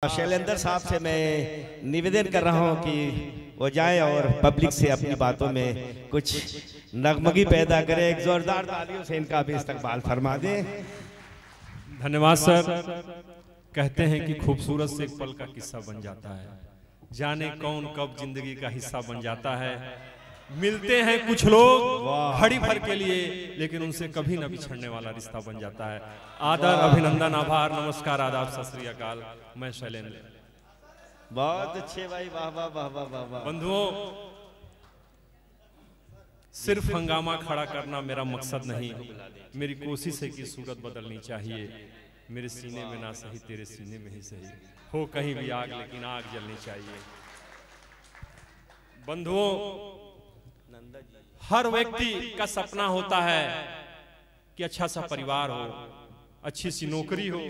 शैलेंद्र साहब से मैं निवेदन कर रहा हूं कि वो जाएं और पब्लिक से अपनी बातों में कुछ नगमगी पैदा करें। एक जोरदार तालियों से इनका भी इस्तकबाल फरमा दें। धन्यवाद सर। कहते हैं कि खूबसूरत से एक पल का किस्सा बन जाता है, जाने कौन कब जिंदगी का हिस्सा बन जाता है। मिलते हैं कुछ लोग घड़ी भर के लिए, लेकिन उनसे कभी न बिछड़ने वाला रिश्ता बन जाता है। आदर, अभिनंदन, आभार, नमस्कार, आदाब, सत श्री अकाल। मैं शैलेंद्र। बहुत अच्छे भाई, वाह वाह वाह वाह वाह वाह। बंधुओं, सिर्फ हंगामा खड़ा करना मेरा मकसद नहीं। मेरी कोशिश है कि सूरत बदलनी चाहिए। मेरे सीने में ना सही, तेरे सीने में ही सही। हो कहीं भी आग, लेकिन आग जलनी चाहिए। बंधुओं, हर व्यक्ति का सपना होता है कि अच्छा सा परिवार हो, अच्छी सी नौकरी हो,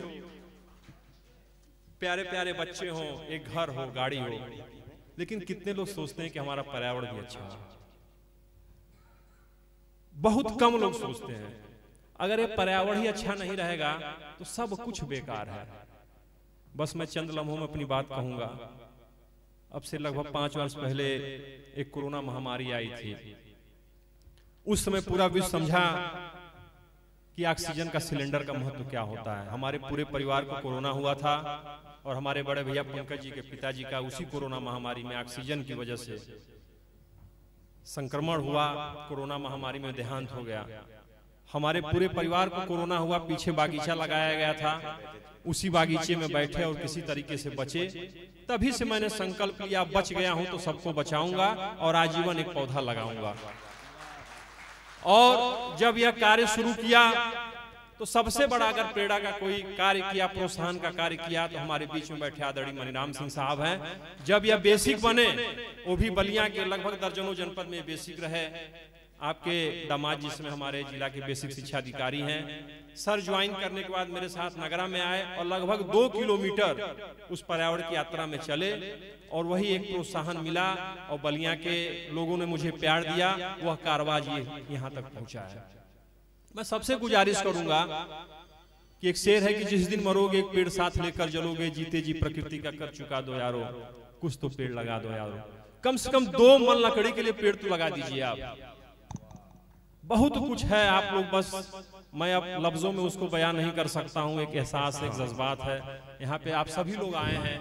प्यारे प्यारे बच्चे हों, एक घर हो, गाड़ी हो। लेकिन कितने लोग सोचते हैं कि हमारा पर्यावरण भी अच्छा है? बहुत कम लोग सोचते हैं। अगर ये पर्यावरण ही अच्छा नहीं रहेगा तो सब कुछ बेकार है। बस मैं चंद लम्हों में अपनी बात कहूंगा। अब से लगभग 5 वर्ष पहले एक कोरोना महामारी आई थी। उस समय पूरा विश्व समझा कि ऑक्सीजन का सिलेंडर का महत्व क्या होता है। हमारे पूरे परिवार को कोरोना हुआ था और हमारे बड़े भैया पंकज जी के पिताजी का उसी कोरोना महामारी में ऑक्सीजन की वजह से संक्रमण हुआ। कोरोना महामारी में देहांत हो गया। हमारे पूरे परिवार को कोरोना हुआ। पीछे बागीचा लगाया गया था, उसी बागीचे में बैठे और किसी तरीके से बचे। तभी से मैंने संकल्प लिया, बच गया हूं तो सबको बचाऊंगा और आजीवन एक पौधा लगाऊंगा। और जब यह कार्य शुरू किया तो सबसे बड़ा अगर प्रेरणा का कोई कार्य किया, प्रोत्साहन का कार्य किया, तो हमारे बीच में बैठे आदरणीय मनीराम सिंह साहब हैं। जब यह बेसिक बने, वो भी बलिया के लगभग दर्जनों जनपद में बेसिक रहे। आपके दामाद जिसमें हमारे जिला के बेसिक शिक्षा अधिकारी हैं। सर ज्वाइन करने के बाद मेरे साथ नगरा में आए और लगभग 2 किलोमीटर उस पर्यावरण की यात्रा में चले और वही एक प्रोत्साहन मिला और बलिया के लोगों ने मुझे प्यार दिया। वह कारवां यहाँ तक पहुंचा है। मैं सबसे गुजारिश करूंगा कि एक शेर है कि जिस दिन मरोगे एक पेड़ साथ लेकर जलोगे, जीते जी प्रकृति का कर चुका दो यारो, कुछ तो पेड़ लगा दो यारो। कम से कम 2 मन लकड़ी के लिए पेड़ तो लगा दीजिए आप। बहुत कुछ है, आप लोग बस मैं अब लफ्जों में उसको बयान नहीं कर सकता हूं। एक एहसास, एक जज्बात है। यहाँ पे आप सभी लोग आए हैं।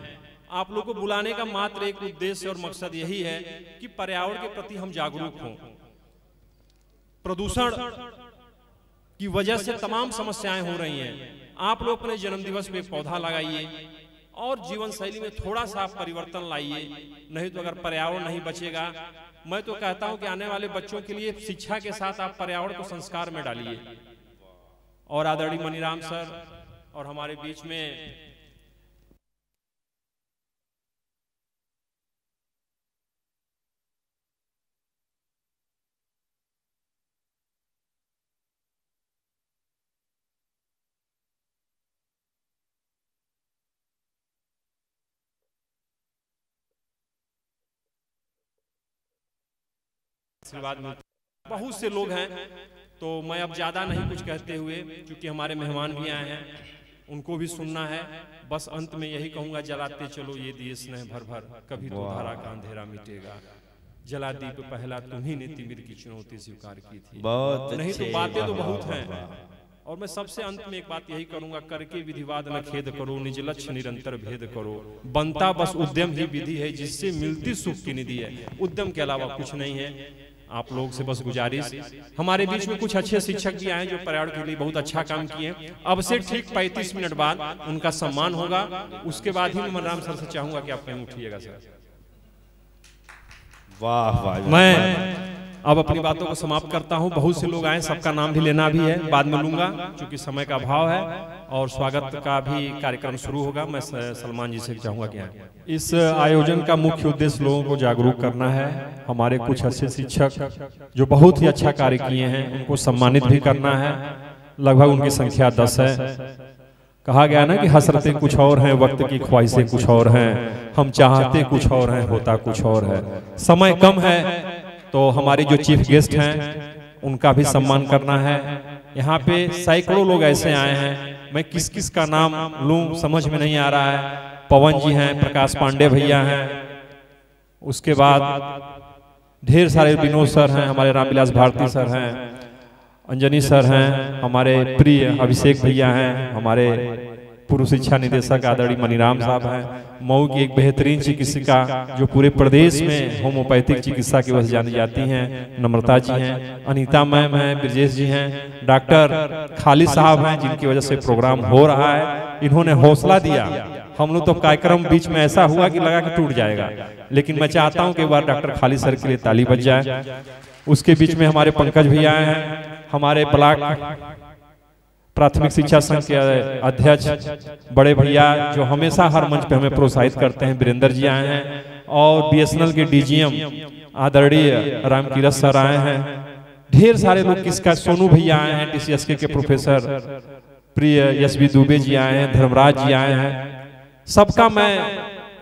आप लोग को बुलाने का मात्र एक उद्देश्य और मकसद यही है कि पर्यावरण के प्रति हम जागरूक हों। प्रदूषण की वजह से तमाम समस्याएं हो रही हैं। आप लोग अपने जन्म दिवस पे पौधा लगाइए और जीवन शैली में थोड़ा सा परिवर्तन लाइए। नहीं तो अगर पर्यावरण नहीं बचेगा, मैं तो कहता हूं कि आने वाले बच्चों के लिए शिक्षा के साथ आप पर्यावरण को संस्कार में डालिए। और आदरणीय मनीराम सर और हमारे बीच में आशीर्वाद मिलता है। बहुत से लोग हैं, तो मैं अब ज्यादा नहीं कुछ कहते हुए, क्योंकि हमारे मेहमान भी आए हैं, उनको भी सुनना है। बस अंत में यही कहूंगा, जलाते चलो ये दिए स्नेह भर भर, कभी तो धारा का अंधेरा मिटेगा। जला दीप पहला तुम्ही ने तिमिर की चुनौती स्वीकार की थी। नहीं तो बातें तो बहुत हैं। और मैं सबसे अंत में एक बात यही करूंगा, करके विधिवाद न खेद करो, निज लक्ष्य निरंतर भेद करो। बनता बस उद्यम ही विधि है, जिससे मिलती सुख की निधि है। उद्यम के अलावा कुछ नहीं है। आप लोग से बस गुजारिश, हमारे बीच में कुछ अच्छे शिक्षक भी आए जो पर्यावरण के लिए बहुत अच्छा काम किए। अब से ठीक 35 मिनट बाद उनका सम्मान होगा। उसके बाद ही मैं मनीराम सर से चाहूंगा कि आप कहीं उठिएगा सर। वाह वाह। मैं अब अपनी बातों को समाप्त करता हूं। बहुत से लोग आए, सबका नाम भी लेना भी है, बाद में लूंगा क्योंकि समय का अभाव है। और स्वागत का भी कार्यक्रम शुरू होगा। मैं सलमान जी से चाहूंगा कि इस आयोजन का मुख्य उद्देश्य लोगों को जागरूक करना है। हमारे कुछ अच्छे शिक्षक जो बहुत ही अच्छा कार्य किए हैं, उनको सम्मानित भी करना है। लगभग उनकी संख्या 10 है। कहा गया ना कि हसरतें कुछ और हैं, वक्त की ख्वाहिशें कुछ और हैं, हम चाहते कुछ और हैं, होता कुछ और है। समय कम है, तो हमारे जो चीफ गेस्ट हैं उनका भी सम्मान करना है। यहाँ पे सैकड़ों लोग ऐसे आए हैं, मैं किस किस का नाम लूं समझ में नहीं आ रहा है। पवन जी हैं, प्रकाश पांडे भैया हैं, उसके बाद ढेर सारे विनोद सर हैं, हमारे रामविलास भारती सर हैं, अंजनी सर हैं, हमारे प्रिय अभिषेक भैया हैं, हमारे पूर्व शिक्षा निदेशक आदरणीय मनीराम साहब हैं, मऊ की एक बेहतरीन चिकित्सिका जो पूरे प्रदेश में होम्योपैथिक चिकित्सा की वजह से जानी जाती हैं, नम्रता जी हैं, अनीता मैम हैं, ब्रजेश जी हैं, डॉक्टर खालिद साहब हैं, जिनकी वजह से प्रोग्राम हो रहा है। इन्होंने हौसला दिया। हम लोग तो कार्यक्रम बीच में ऐसा हुआ कि लगा कि टूट जाएगा, लेकिन मैं चाहता हूं कि एक बार डॉक्टर खालिद सर के लिए ताली बज जाए। उसके बीच में हमारे पंकज भैया हैं, हमारे ब्लॉक प्राथमिक शिक्षा संघ के अध्यक्ष बड़े भैया जो हमेशा हर मंच पे हमें प्रोत्साहित करते हैं, वीरेंद्र जी आए हैं, और बीएसएनएल के डीजीएम आदरणीय रामकीरत सर आए हैं, ढेर सारे लोग, किसका सोनू भैया आए हैं, टीसीएसके के प्रोफेसर प्रिय एसबी दुबे जी आए हैं, धर्मराज जी आए हैं, सबका मैं,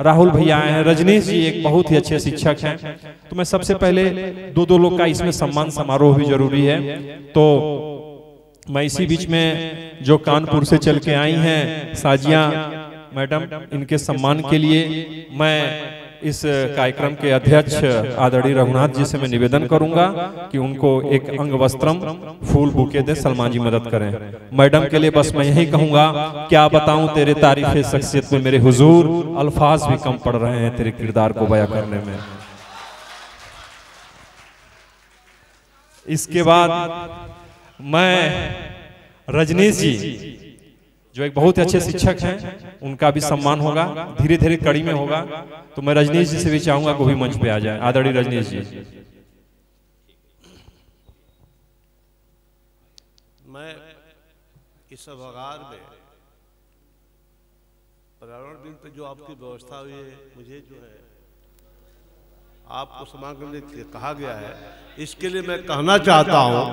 राहुल भैया आए हैं, रजनीश जी एक बहुत ही अच्छे शिक्षक हैं। तो मैं सबसे पहले दो लोग का इसमें सम्मान समारोह भी जरूरी है। तो मैं इसी बीच में जो कानपुर से चल के आई हैं साजिया मैडम, इनके सम्मान के लिए मैं इस कार्यक्रम के अध्यक्ष आदरणीय रघुनाथ जी से मैं निवेदन करूंगा कि उनको एक अंग वस्त्रम फूल बुके दे, सलमान जी मदद करें। मैडम के लिए बस मैं यही कहूंगा, क्या बताऊं तेरे तारीफ़े शख्सियत में मेरे हुजूर, अल्फाज भी कम पड़ रहे हैं तेरे किरदार को बयां करने में। इसके बाद मैं रजनीश जी जो एक बहुत ही अच्छे शिक्षक हैं, उनका भी सम्मान होगा, धीरे धीरे कड़ी में होगा। तो मैं रजनीश जी से भी चाहूंगा कि वो भी मंच पे आ जाए, आदरणीय रजनीश जी। मैं इस सभागार में पर्यावरण दिन पे जो आपकी व्यवस्था हुई है, मुझे जो है आपको सम्मान करने के लिए कहा गया है, इसके लिए मैं कहना चाहता हूं,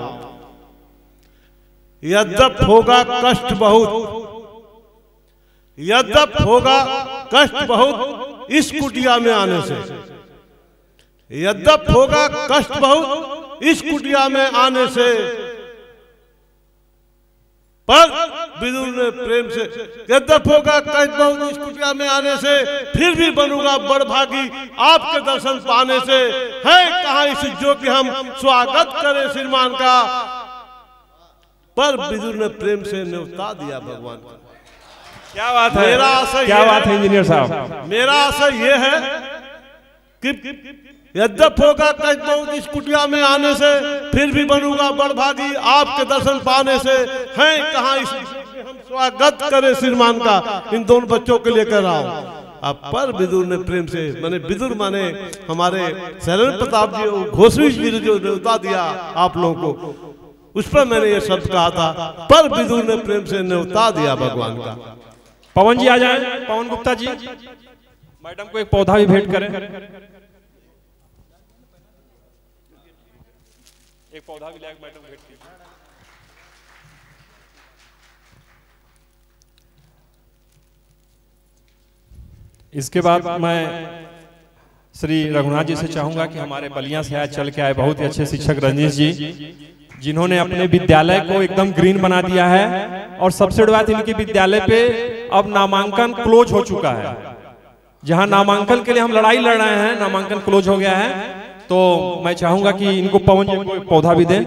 यद्यप होगा कष्ट बहुत, यद्यप होगा कष्ट बहुत इस कुटिया में आने से, यद्यप होगा कष्ट बहुत इस कुटिया में आने से, पर विदुर ने प्रेम से, यद्यप होगा कष्ट बहुत इस कुटिया में आने से, फिर भी बनूंगा बड़भागी आपके दर्शन पाने से। है कहाँ इस जो कि हम स्वागत करें श्रीमान का, पर विदुर ने प्रेम से न्योता दिया भगवान का। क्या बात है, मेरा आशय, क्या बात है इंजीनियर साहब, मेरा आशय ये है कि यद्यप होगा कष्ट बहुत इस कुटिया में आने से, फिर भी बनूंगा बड़भागी आपके दर्शन पाने से। हैं कहाँ इस हम स्वागत करें श्रीमान का, इन दोनों बच्चों के लिए कह रहा हूँ। अब पर विदुर ने प्रेम से, माने विदुर माने हमारे शैलेंद्र प्रताप जी घोषवी जी ने जो न्योता दिया आप लोगों को, उस पर मैंने ये शब्द कहा था, पर विदुर ने प्रेम से न्योता दिया भगवान का। पवन जी आ जाए, पवन गुप्ता जी, मैडम को एक पौधा भी भेंट करें, एक पौधा भी लायक मैडम भेंट कीजिए। इसके बाद मैं श्री रघुनाथ जी से चाहूंगा कि हमारे बलिया से आज चल के आए बहुत ही अच्छे शिक्षक रजनीश जी, जिन्होंने अपने विद्यालय को एकदम ग्रीन बना दिया है। और सबसे बड़ी बात, इनके विद्यालय पे अब नामांकन क्लोज हो चुका है। जहां नामांकन के लिए हम लड़ाई लड़ रहे हैं, नामांकन क्लोज हो गया है। तो मैं चाहूंगा कि इनको पवन जी को पौधा भी दें।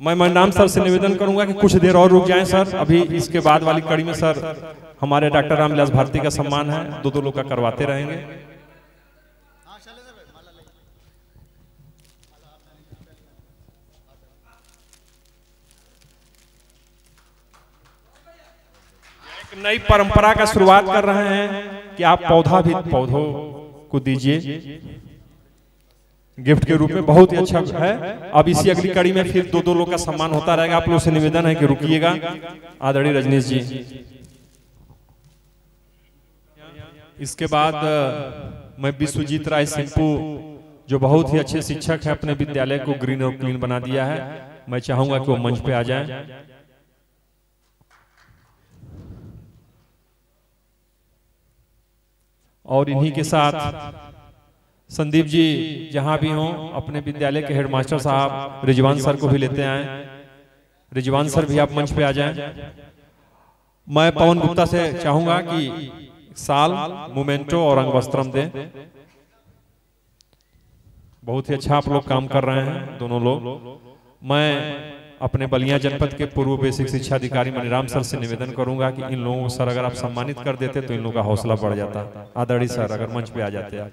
मैं मनीराम सर से निवेदन करूंगा कि कुछ देर और रुक जाएं सर, अभी इसके बाद वाली कड़ी में सर हमारे डॉक्टर रामविलास भारती का सम्मान है, दो लोग का करवाते रहेंगे। नई परंपरा का शुरुआत कर रहे हैं कि आप पौधा भी पौधों को दीजिए गिफ्ट के रूप में, बहुत ही अच्छा है। अब इसी अगली कड़ी में फिर दो लोग का सम्मान होता रहेगा। आप लोग से निवेदन है कि रुकिएगा। आदरणीय रजनीश जी, इसके बाद मैं विश्वजीत राय सिंपू जो बहुत ही अच्छे शिक्षक है, अपने विद्यालय को ग्रीन और क्लीन बना दिया है, मैं चाहूंगा कि वो मंच पे आ जाए। और इन्हीं के साथ संदीप जी जहां भी हों, अपने विद्यालय के हेडमास्टर साहब रिजवान सर को भी लेते आए। रिजवान सर भी आप मंच पे आ जाएं। मैं पवन गुप्ता से चाहूंगा कि साल, मोमेंटो और अंगवस्त्रम दें। बहुत ही अच्छा आप लोग काम कर रहे हैं दोनों लोग। मैं अपने बलिया जनपद के पूर्व बेसिक शिक्षा अधिकारी मनीराम सर से निवेदन करूंगा कि इन लोगों को सर अगर आप सम्मानित कर देते तो इन लोगों का हौसला बढ़ जाता। आदरणीय सर अगर मंच पे आ जाते आप।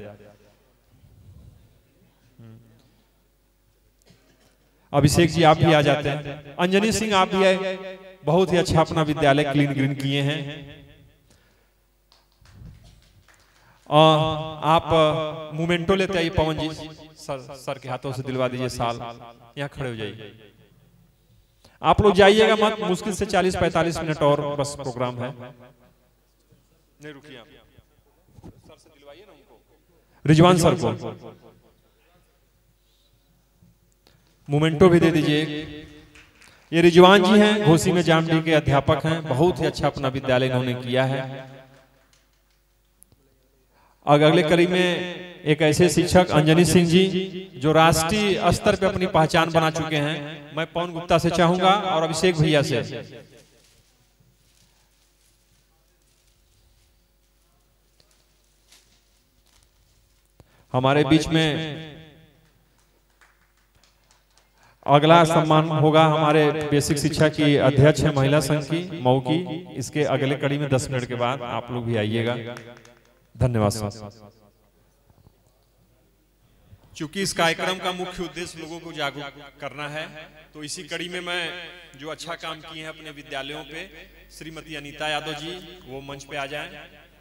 अभिषेक जी आप भी आ जाते हैं। अंजनी सिंह आप भी आए, बहुत ही अच्छा अपना विद्यालय क्लीन ग्रीन किए हैं। आप मोमेंटो लेते आइए पवन जी, सर के हाथों से दिलवा दीजिए साल। यहाँ खड़े हो जाइए। आप लोग जाइएगा मत, मुश्किल से 40-45 मिनट और बस प्रोग्राम है। नहीं रुकिए आप, सर से दिलवाइए ना उनको, रिजवान सर को मोमेंटो भी दे दीजिए। ये रिजवान जी हैं, घोसी में जामडी के अध्यापक हैं। बहुत ही अच्छा अपना विद्यालय इन्होंने किया है। अगले कड़ी में एक ऐसे शिक्षक अंजनी सिंह जी जो राष्ट्रीय स्तर पे अपनी पहचान बना चुके हैं। मैं पवन गुप्ता से चाहूंगा और अभिषेक भैया से हमारे बीच में अगला सम्मान होगा हमारे बेसिक शिक्षा की अध्यक्ष है महिला संघ की मऊ की। इसके अगले कड़ी में 10 मिनट के बाद आप लोग भी आइएगा। धन्यवाद सर। चूंकि इस कार्यक्रम का मुख्य उद्देश्य लोगों को जागरूक करना है, तो इसी कड़ी में मैं जो अच्छा काम किए हैं अपने विद्यालयों पे, श्रीमती अनीता यादव जी वो मंच पे आ जाएं।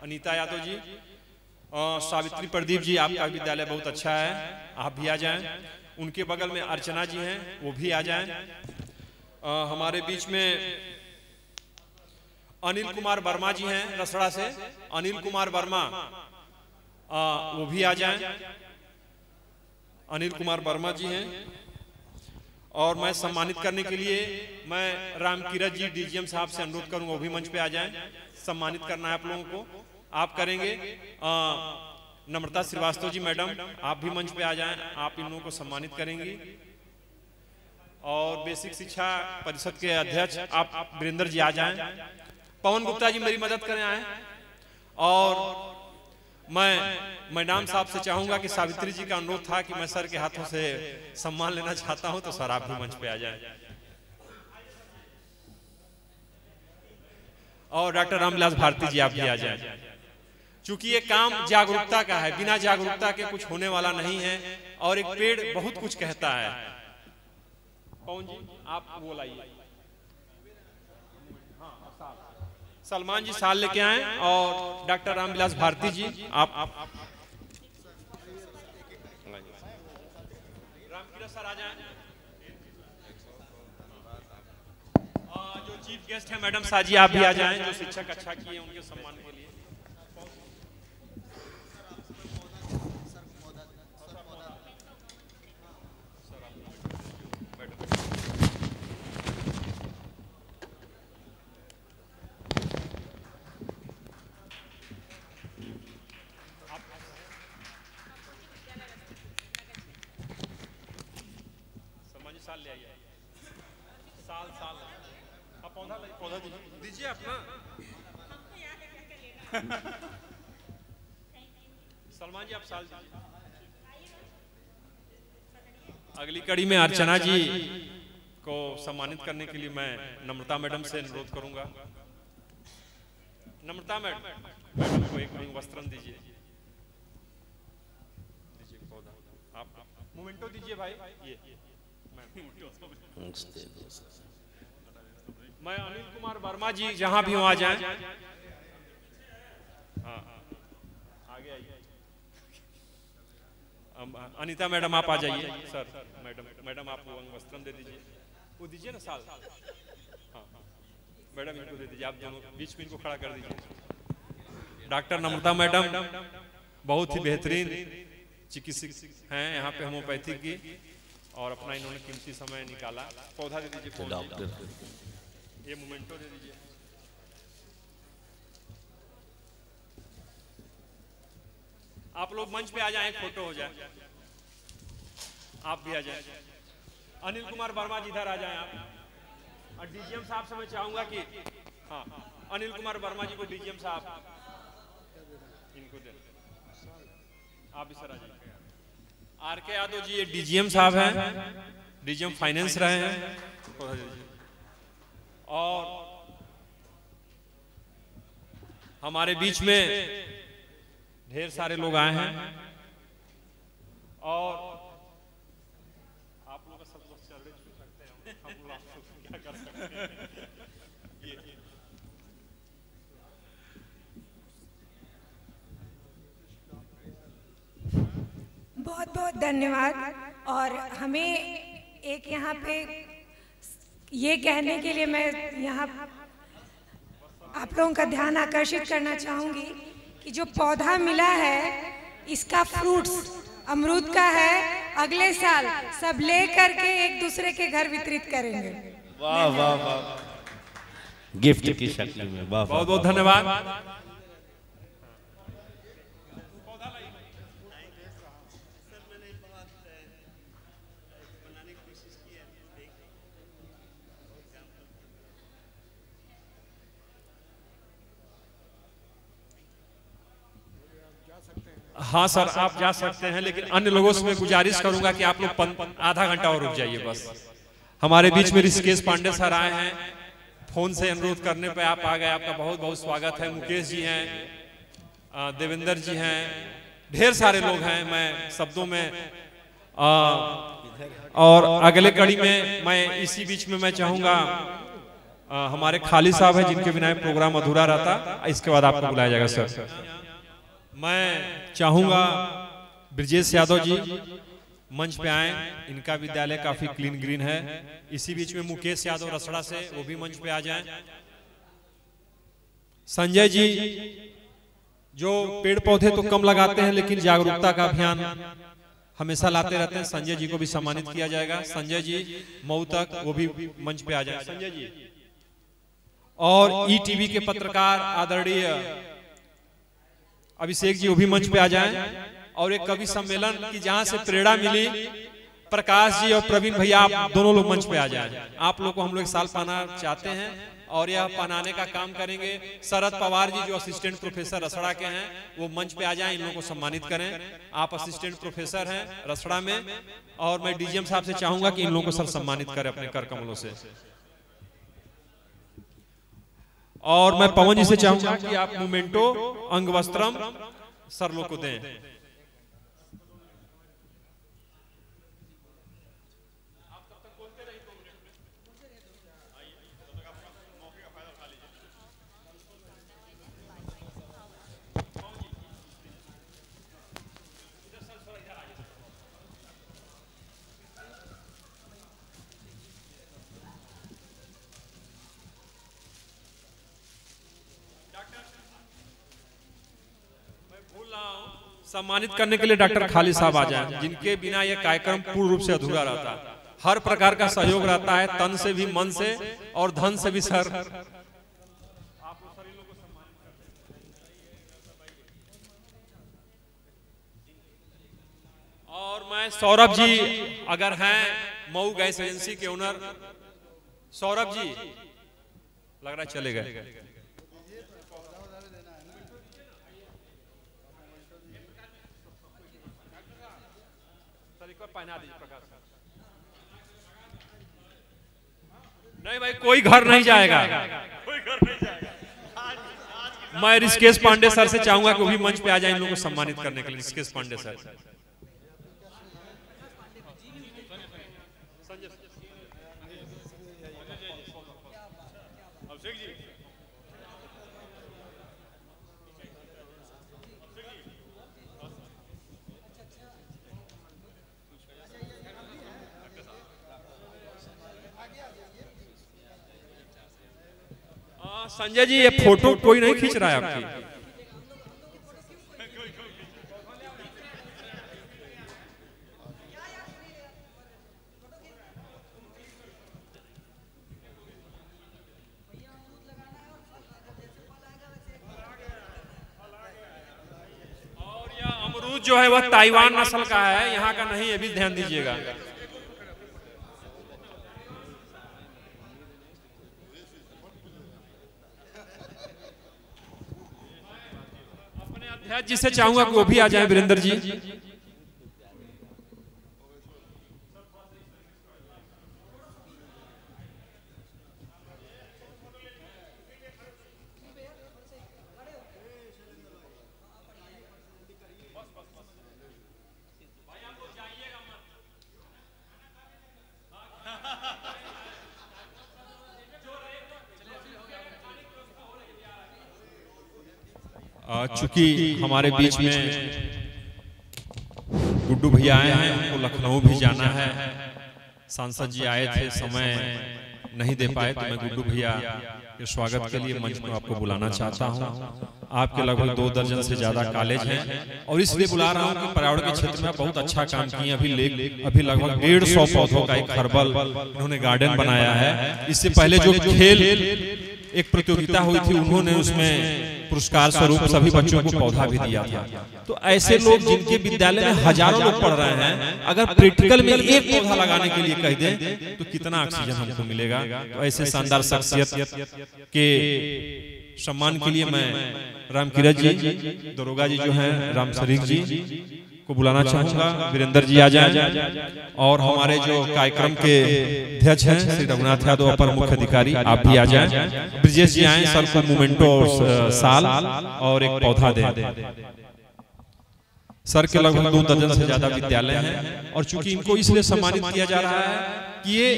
अनीता यादव जी, सावित्री प्रदीप जी आपका विद्यालय बहुत अच्छा है, आप भी आ जाएं। उनके बगल में अर्चना जी हैं, वो भी आ जाएं। हमारे बीच में अनिल कुमार वर्मा जी हैं रसड़ा से, अनिल कुमार वर्मा वो भी आ जाएं। अनिल कुमार वर्मा जी हैं। और मैं सम्मानित करने के लिए मैं रामकीरत जी डीजीएम साहब से अनुरोध करूंगा, वो भी मंच पे आ जाएं। सम्मानित करना है आप लोगों को, आप करेंगे। नम्रता श्रीवास्तव जी मैडम आप भी मंच पे आ जाएं, आप इन लोगों को सम्मानित करेंगी। और बेसिक शिक्षा परिषद के अध्यक्ष आप वीरेंद्र जी आ जाएं। पवन गुप्ता जी मेरी मदद करें आए। और मैं मैडम साहब से चाहूंगा कि सावित्री जी का अनुरोध था कि मैं सर के हाथों से सम्मान लेना चाहता हूं, तो सर आप भी मंच पे आ जाएं। और डॉक्टर रामविलास भारती जी आप भी आ जाएं। चूंकि ये काम जागरूकता का है, बिना जागरूकता के कुछ होने वाला नहीं है। और एक पेड़ बहुत कुछ कहता है। पवन जी आप वो लाइए, सलमान जी साल लेके आए। और डॉक्टर रामविलास भारती जी आप रामकिरत सर आ जाएं। जो चीफ गेस्ट है मैडम साजी आप भी आ जाएं, जो शिक्षक अच्छा किए उनके सम्मान के लिए। पौधा दीजिए अपना। सलमान जी आप साल दीजिए। अगली कड़ी में अर्चना जी को सम्मानित करने के लिए मैं नम्रता मैडम से अनुरोध करूंगा। नम्रता मैडम को एक वस्त्रम दीजिए। पौधा आप मोमेंटो दीजिए भाई। ये मैं अनिल कुमार वर्मा जी जहां भी हो आ जाएं। हाँ आगे आइए। अनीता मैडम आप आ जाइए। सर मैडम आप वो वस्त्रम दे दीजिए, वो दीजिए ना साल। हाँ मैडम इनको दे दीजिए, आप दोनों बीच में इनको खड़ा कर दीजिए। डॉक्टर नम्रता मैडम बहुत ही बेहतरीन चिकित्सक हैं यहाँ पे होम्योपैथी की, और अपना इन्होंने कीमती समय निकाला। पौधा दे दीजिए डॉक्टर, ये मोमेंटो दे दीजिए। आप लोग मंच पे आ जाएं, फोटो हो जाए। आप भी आ जाएं। अनिल कुमार वर्मा जी इधर आ जाएं आप। और डीजीएम साहब से मैं चाहूंगा कि हाँ अनिल कुमार वर्मा जी को डीजीएम साहब इनको दे, आप भी सर आर के यादव जी ये डीजीएम साहब हैं, डीजीएम फाइनेंस रहे हैं। और हमारे बीच में ढेर सारे लोग आए हैं और आप लोग का सब लोग चल छू सकते हैं, हम लोग क्या कर सकते हैं। बहुत बहुत धन्यवाद। और हमें एक यहाँ पे ये कहने के लिए मैं यहाँ आप लोगों का ध्यान आकर्षित करना चाहूँगी कि जो पौधा मिला है इसका फ्रूट्स अमरूद का है, अगले साल सब ले करके एक दूसरे के घर वितरित करेंगे। वाह वाह वाह, गिफ्ट की शक्ल में। वाह, बहुत बहुत धन्यवाद। हाँ सर, आप जा सकते हैं, लेकिन अन्य लोगों से मैं गुजारिश करूंगा कि आप लोग आधा घंटा और रुक जाइए बस। हमारे बीच में ऋषिकेश पांडे सर आए हैं, फोन से अनुरोध करने पे आप आ गए, आपका बहुत बहुत स्वागत है। मुकेश जी हैं, देवेंद्र जी हैं, ढेर सारे लोग हैं, मैं शब्दों में और अगले कड़ी में मैं इसी बीच में मैं चाहूंगा हमारे खाली साहब हैं जिनके बिना प्रोग्राम अधूरा रहता, इसके बाद आपको बुलाया जाएगा सर। मैं चाहूंगा ब्रजेश यादव जी मंच पे आए, इनका विद्यालय काफी क्लीन ग्रीन है। इसी बीच में मुकेश यादव रसड़ा से, वो भी मंच पे आ जाएं। संजय जी जो पेड़ पौधे तो कम लगाते हैं लेकिन जागरूकता का अभियान हमेशा लाते रहते हैं, संजय जी को भी सम्मानित किया जाएगा। संजय जी मऊ तक, वो भी मंच पे आ जाए संजय जी। और ईटीवी के पत्रकार आदरणीय अभिषेक जी, वो भी मंच पे आ जाएं। और एक कवि सम्मेलन की जहां से प्रेरणा मिली, प्रकाश जी और प्रवीण भैया, आप दोनों लोग मंच पे आ जाएं। आप लोग को हम लोग साल पाना चाहते हैं और यह पनाने का काम करेंगे। शरद पवार जी जो असिस्टेंट प्रोफेसर रसड़ा के हैं, वो मंच पे आ जाएं, इन लोगों को सम्मानित करें। आप असिस्टेंट प्रोफेसर हैं रसड़ा में, और मैं डीजीएम साहब से चाहूंगा कि इन लोगों को सर सम्मानित करें अपने कर कमलों से। और मैं पवन जी से चाहूंगा कि आप मोमेंटो अंग वस्त्रम सर लोग को दें। सम्मानित करने के लिए डॉक्टर खाली साहब आ जाएं, जिनके बिना यह कार्यक्रम पूर्ण रूप से अधूरा रहता है। हर प्रकार का सहयोग रहता है, तन से भी, मन से और धन से भी। सर और मैं सौरभ जी अगर हैं, मऊ गैस एजेंसी के ओनर सौरभ जी, लग रहा है चले गए। पहना दीजिए प्रकाश। नहीं भाई, कोई घर नहीं जाएगा, कोई घर नहीं जाएगा। मैं ऋषिकेश पांडे सर से चाहूंगा कि वो भी मंच पे आ जाए इन लोगों को सम्मानित करने के लिए। ऋषिकेश पांडे सर, संजय जी ये फोटो कोई नहीं खींच रहा है आपकी। और यह अमरूद जो है वह ताइवान नस्ल का है, यहाँ का नहीं, ये भी ध्यान दीजिएगा। जिसे चाहूंगा कि वो भी आ जाए वीरेंद्र जी। चूंकि हमारे बीच में गुड्डू भैया आए हैं, उनको लखनऊ भी जाना है, सांसद जी आए थे, समय नहीं दे पाए, तो मैं गुड्डू भैया के स्वागत के लिए मंच में आपको बुलाना चाहता हूं। आपके लगभग 2 दर्जन से ज्यादा कॉलेज हैं और इसलिए बुला रहा हूं कि पर्यावरण के क्षेत्र में बहुत अच्छा काम किए। अभी लगभग 150 पौधों का एक हर्बल इन्होंने गार्डन बनाया है। इससे पहले जो खेल एक प्रतियोगिता हुई थी, उन्होंने उसमें पुरस्कार स्वरूप सभी बच्चों को पौधा भी दिया था। तो ऐसे लोग जिनके विद्यालय में हजारों लोग पढ़ रहे हैं, अगर प्रैक्टिकल में एक पौधा लगाने के लिए कह दें तो कितना ऑक्सीजन हमको मिलेगा। तो ऐसे शानदार शख्सियत के सम्मान के लिए मैं राम किरत जी, दरोगा जी जो हैं राम शरीफ जी को बुलाना चाहूंगा। वीरेंद्र जी आ जाएं और हमारे जो कार्यक्रम के अध्यक्ष हैं श्री रघुनाथ यादव, अपर मुख्य अधिकारी, आप भी आ जाएं। ब्रिजेश जी आए, सर को मोमेंटो साल और एक पौधा दें। सर के लगभग 2 दर्जन से ज्यादा विद्यालय हैं और चूंकि इनको इसलिए सम्मानित किया जा रहा है कि ये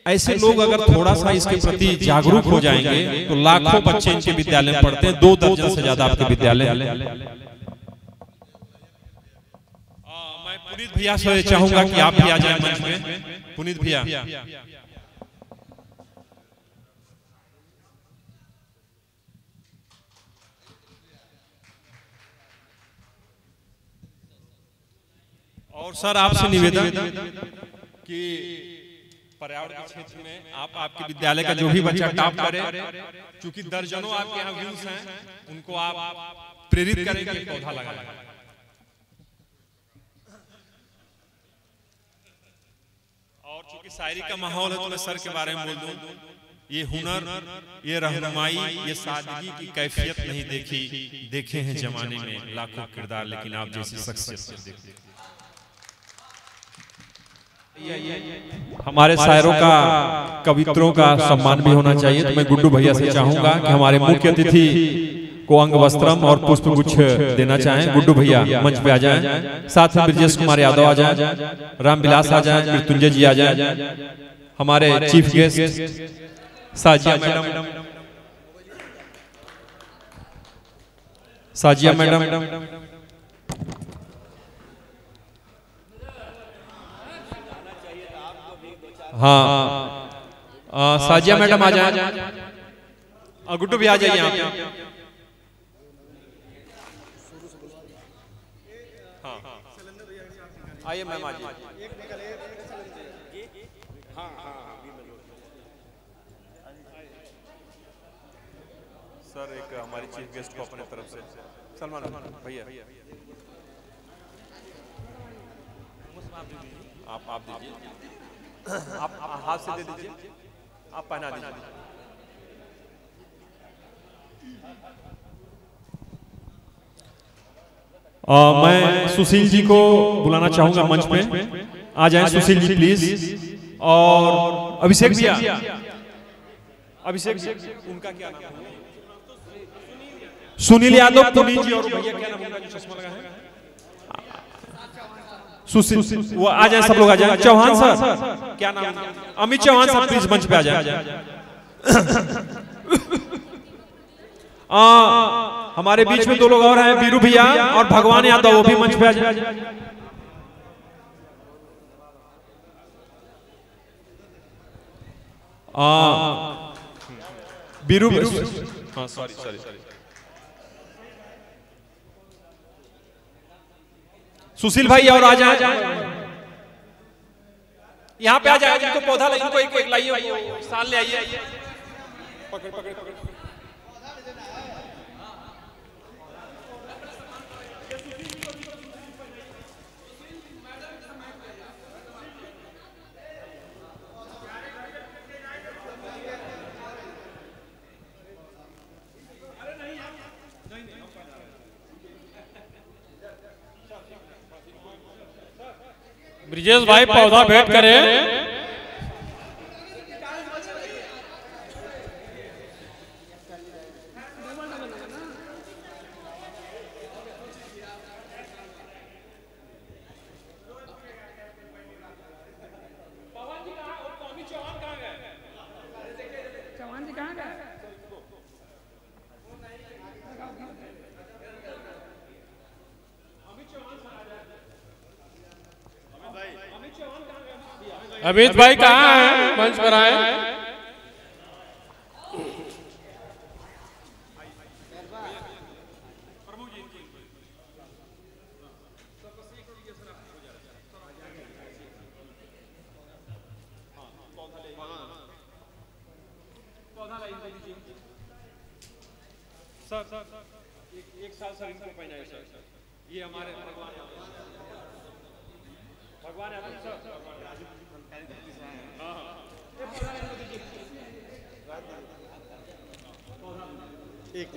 ऐसे लोग अगर थोड़ा सा इसके प्रति जागरूक हो जाएंगे तो लाखों बच्चे इनके विद्यालय में पढ़ते हैं। 2 दर्जन से ज्यादा आपके विद्यालय। पुनीत भैया से चाहूंगा कि आप भी आ जाएं मंच में। पुनीत भैया, और सर आपसे निवेदन कि पर्यावरण के क्षेत्र में आपके विद्यालय का जो भी बच्चा टॉप करे, चूंकि दर्जनों आपके यहाँ व्यूज हैं, उनको आप प्रेरित करें कि पौधा लगाएं। और चूंकि शायरी का माहौल है तो मैं सर के बारे में बोल दूं, ये हुनर, ये रहनुमाई, ये सादगी की कैफियत नहीं देखी, देखे हैं जमाने में लाखों किरदार, लेकिन आप जैसी शख्सियत देखते। हमारे शायरों का, कवित्रों का सम्मान भी होना चाहिए। तो मैं गुड्डू भैया से चाहूंगा कि हमारे मुख्य अतिथि को अंग वस्त्रम और पुष्पगुच्छ देना चाहें। गुड्डू भैया मंच पे आ जाएं, साथ में ब्रजेश कुमार यादव आ जाएं, रामविलास आ जाएं, मृत्युंजय जी आ जाएं, हमारे chief guest Sajiya madam, Sajiya madam, हाँ साजिया मैडम आ जाएं, गुड्डू भी आ जाइए आप। आइए मैम, आ जाइए। सर एक हमारी चीफ गेस्ट को अपने तरफ से सलमान भैया आप दीजिए, आप हाथ से दे दीजिए, आप पहना दीजिए। मैं सुशील जी को बुलाना चाहूंगा मंच पे, आ जाएं सुशील जी प्लीज। और अभिषेक भैया, अभिषेक उनका क्या नाम है? सुनील यादव, पुनीत जी, और भैया क्या नाम उनका जो चश्मा लगा है? सुशील, वो आ जाए, सब लोग आ जाए। चौहान सर, क्या नाम? अमित चौहान सर प्लीज मंच पे आ जाए। हमारे बीच में 2 लोग और हैं, बीरू भैया और भगवान यादव, वो भी मंच पे आ जाए। बीरू, सॉरी, सुशील भाई और आ जाए, यहाँ पे आ जाए। जिनको पौधा लाइए, इनको एक लाइए, साल ले आइए। पकड़। ब्रिजेश भाई पौधा भेंट करें। अमित भाई कहाँ हैं? मंच पर आए। सर एक साल सर इनको पहना है सर। ये हमारे भगवान है सर। एक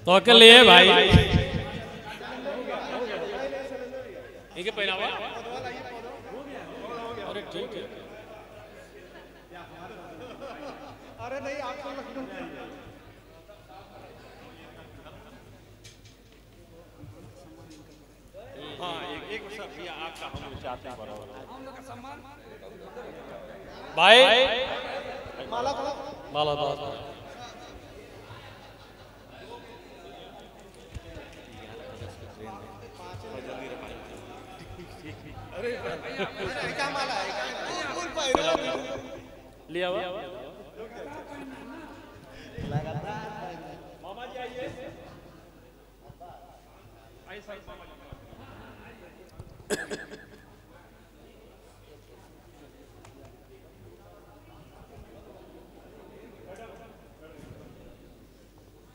तो के लिए भाई इनके पहनावा। अरे ठीक है। अरे नहीं आपको हाँ एक सब आपका हम चाहते हैं बराबर भाई माला माला क्या माला है लिया हुआ मामा जी आइए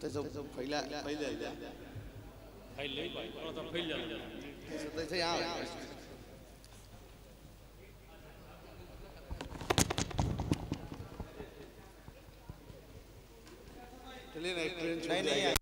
तो पहिला पहिले पहिले भाई तो पहिले तो यहाँ चलिए नहीं